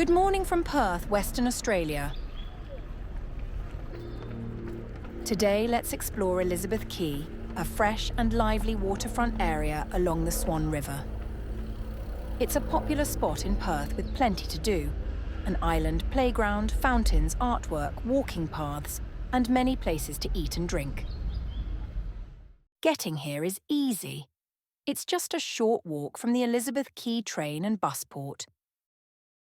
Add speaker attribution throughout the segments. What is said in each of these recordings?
Speaker 1: Good morning from Perth, Western Australia. Today, let's explore Elizabeth Quay, a fresh and lively waterfront area along the Swan River. It's a popular spot in Perth with plenty to do. An island playground, fountains, artwork, walking paths, and many places to eat and drink. Getting here is easy. It's just a short walk from the Elizabeth Quay train and bus port.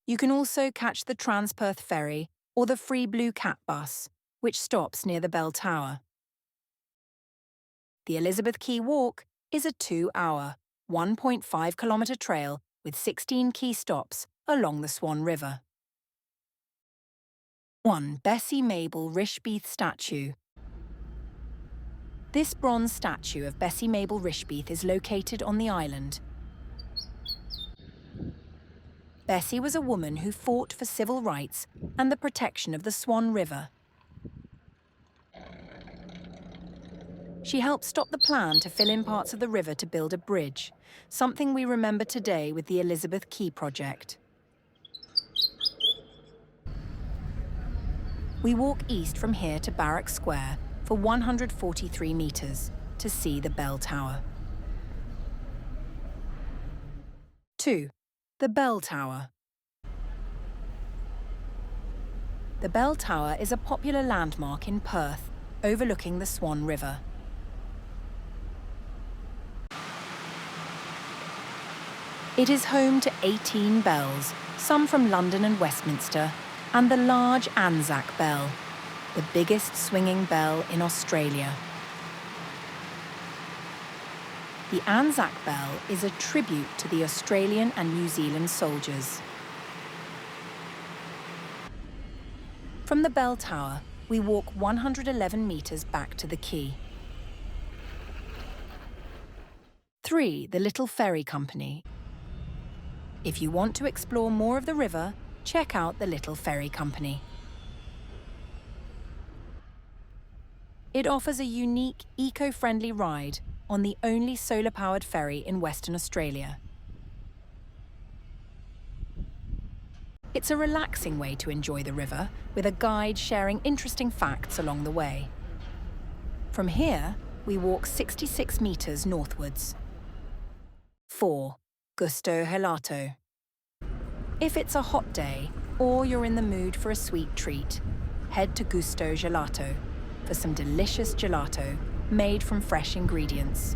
Speaker 1: You can also catch the Transperth Ferry or the free Blue Cat bus, which stops near the Bell Tower. The Elizabeth Quay Walk is a 2-hour, 1.5-kilometre trail with 16 key stops along the Swan River. 1. Bessie Mabel Rischbieth Statue. This bronze statue of Bessie Mabel Rischbieth is located on the island. Bessie was a woman who fought for civil rights and the protection of the Swan River. She helped stop the plan to fill in parts of the river to build a bridge, something we remember today with the Elizabeth Quay project. We walk east from here to Barrack Square for 143 metres to see the Bell Tower. 2. The Bell Tower. The Bell Tower is a popular landmark in Perth, overlooking the Swan River. It is home to 18 bells, some from London and Westminster, and the large Anzac bell, the biggest swinging bell in Australia. The Anzac bell is a tribute to the Australian and New Zealand soldiers. From the Bell Tower, we walk 111 metres back to the quay. 3. The Little Ferry Company. If you want to explore more of the river, check out the Little Ferry Company. It offers a unique, eco-friendly ride on the only solar-powered ferry in Western Australia. It's a relaxing way to enjoy the river, with a guide sharing interesting facts along the way. From here, we walk 66 metres northwards. 4. Gusto Gelato. If it's a hot day, or you're in the mood for a sweet treat, head to Gusto Gelato for some delicious gelato made from fresh ingredients.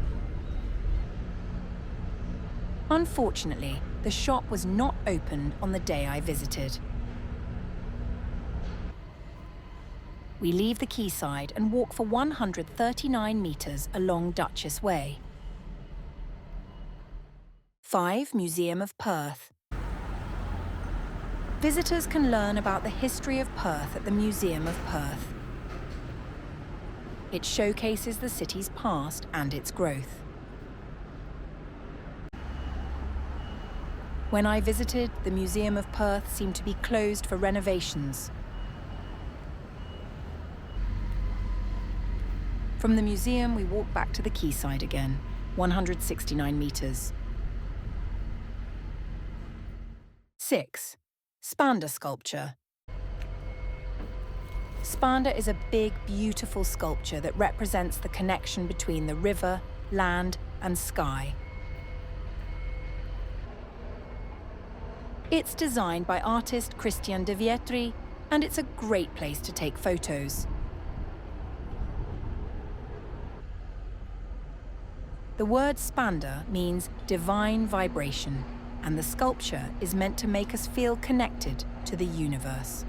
Speaker 1: Unfortunately, the shop was not open on the day I visited. We leave the quayside and walk for 139 metres along Duchess Way. 5. Museum of Perth. Visitors can learn about the history of Perth at the Museum of Perth. It showcases the city's past and its growth. When I visited, the Museum of Perth seemed to be closed for renovations. From the museum, we walk back to the quayside again, 169 metres. 6. Spanda Sculpture. Spanda is a big, beautiful sculpture that represents the connection between the river, land, and sky. It's designed by artist Christian de Vietri, and it's a great place to take photos. The word Spanda means divine vibration, and the sculpture is meant to make us feel connected to the universe.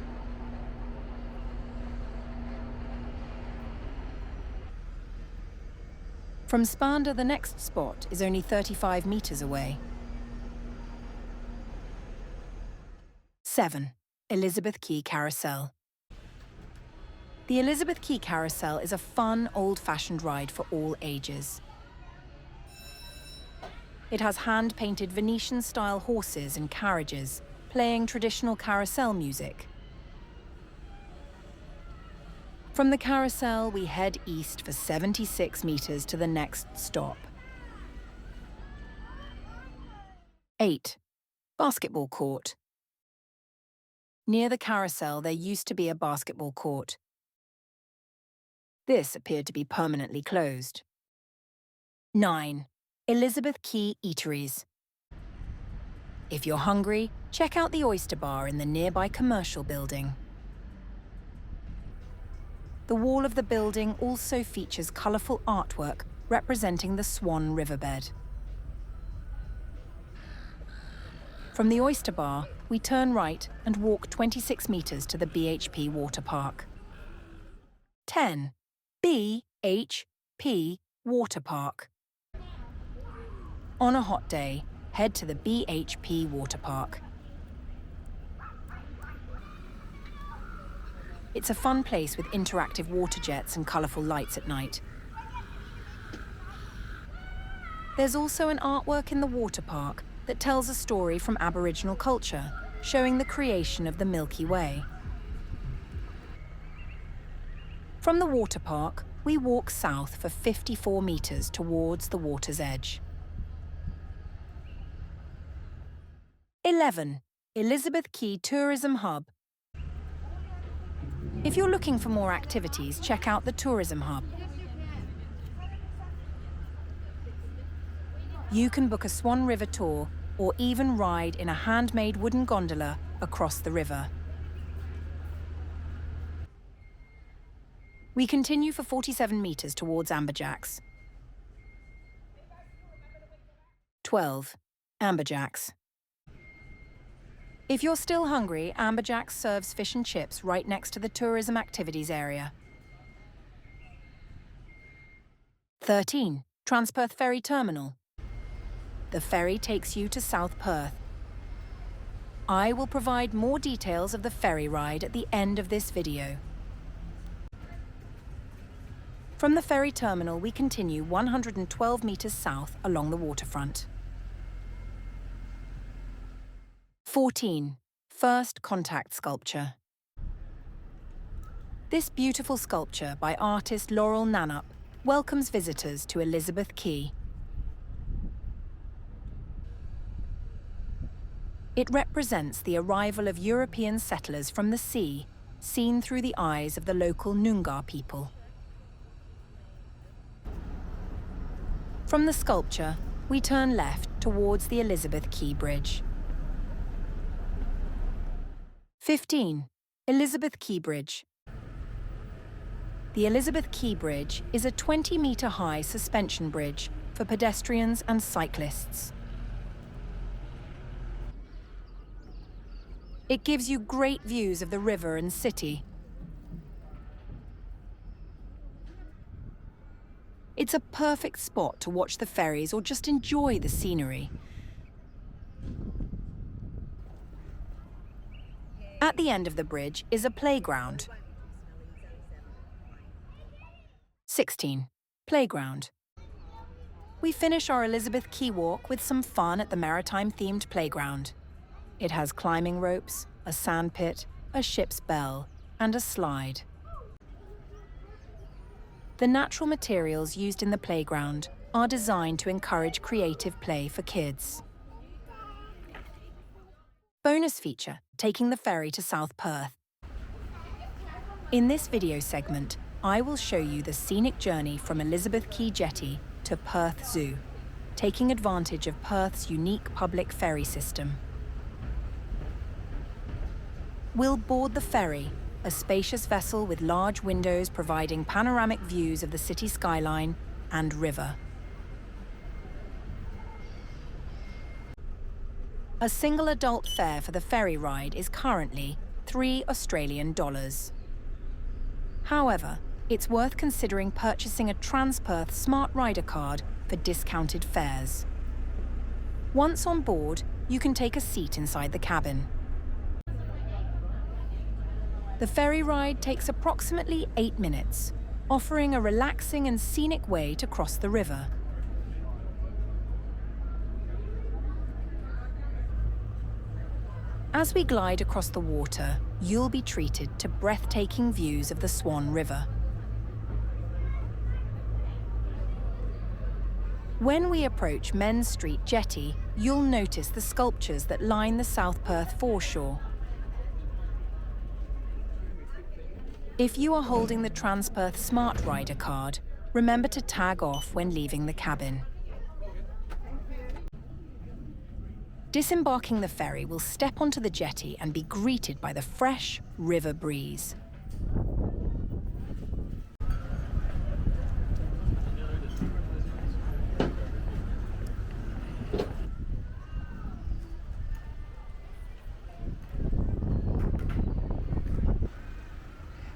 Speaker 1: From Spanda, the next spot is only 35 metres away. 7. Elizabeth Quay Carousel. The Elizabeth Quay Carousel is a fun, old-fashioned ride for all ages. It has hand-painted Venetian-style horses and carriages, playing traditional carousel music. From the carousel, we head east for 76 metres to the next stop. 8. Basketball court. Near the Carousel, there used to be a basketball court. This appeared to be permanently closed. 9. Elizabeth Quay Eateries. If you're hungry, check out the Oyster bar in the nearby commercial building. The wall of the building also features colourful artwork representing the Swan Riverbed. From the Oyster bar, we turn right and walk 26 metres to the BHP Water Park. 10. BHP Water Park. On a hot day, head to the BHP Water Park. It's a fun place with interactive water jets and colourful lights at night. There's also an artwork in the water park that tells a story from Aboriginal culture, showing the creation of the Milky Way. From the water park, we walk south for 54 metres towards the water's edge. 11. Elizabeth Quay Tourism Hub. If you're looking for more activities, check out the Tourism Hub. You can book a Swan River tour or even ride in a handmade wooden gondola across the river. We continue for 47 metres towards Amberjacks. 12. Amberjacks. If you're still hungry, Amberjacks serves fish and chips right next to the tourism activities area. 13. Transperth Ferry Terminal. The ferry takes you to South Perth. I will provide more details of the ferry ride at the end of this video. From the ferry terminal, we continue 112 metres south along the waterfront. 14. First Contact Sculpture. This beautiful sculpture by artist Laurel Nannup welcomes visitors to Elizabeth Quay. It represents the arrival of European settlers from the sea, seen through the eyes of the local Nyoongar people. From the sculpture, we turn left towards the Elizabeth Quay Bridge. 15. Elizabeth Quay Bridge. The Elizabeth Quay Bridge is a 20-metre-high suspension bridge for pedestrians and cyclists. It gives you great views of the river and city. It's a perfect spot to watch the ferries or just enjoy the scenery. At the end of the bridge is a playground. 16. Playground. We finish our Elizabeth Quay walk with some fun at the maritime-themed playground. It has climbing ropes, a sandpit, a ship's bell, and a slide. The natural materials used in the playground are designed to encourage creative play for kids. Bonus feature, taking the ferry to South Perth. In this video segment, I will show you the scenic journey from Elizabeth Quay Jetty to Perth Zoo, taking advantage of Perth's unique public ferry system. We'll board the ferry, a spacious vessel with large windows providing panoramic views of the city skyline and river. A single adult fare for the ferry ride is currently $3 Australian. However, it's worth considering purchasing a Transperth Smart Rider card for discounted fares. Once on board, you can take a seat inside the cabin. The ferry ride takes approximately 8 minutes, offering a relaxing and scenic way to cross the river. As we glide across the water, you'll be treated to breathtaking views of the Swan River. When we approach Men's Street Jetty, you'll notice the sculptures that line the South Perth foreshore. If you are holding the Transperth Smart Rider card, remember to tag off when leaving the cabin. Disembarking the ferry will step onto the jetty and be greeted by the fresh river breeze.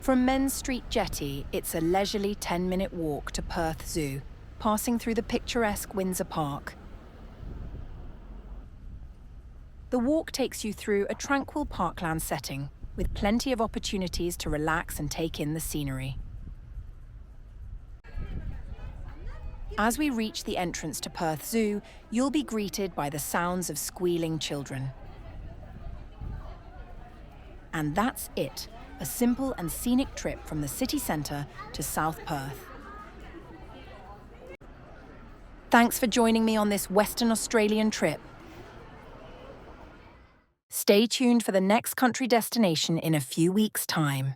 Speaker 1: From Men's Street Jetty, it's a leisurely 10-minute walk to Perth Zoo, passing through the picturesque Windsor Park. The walk takes you through a tranquil parkland setting, with plenty of opportunities to relax and take in the scenery. As we reach the entrance to Perth Zoo, you'll be greeted by the sounds of squealing children. And that's it. A simple and scenic trip from the city centre to South Perth. Thanks for joining me on this Western Australian trip. Stay tuned for the next country destination in a few weeks' time.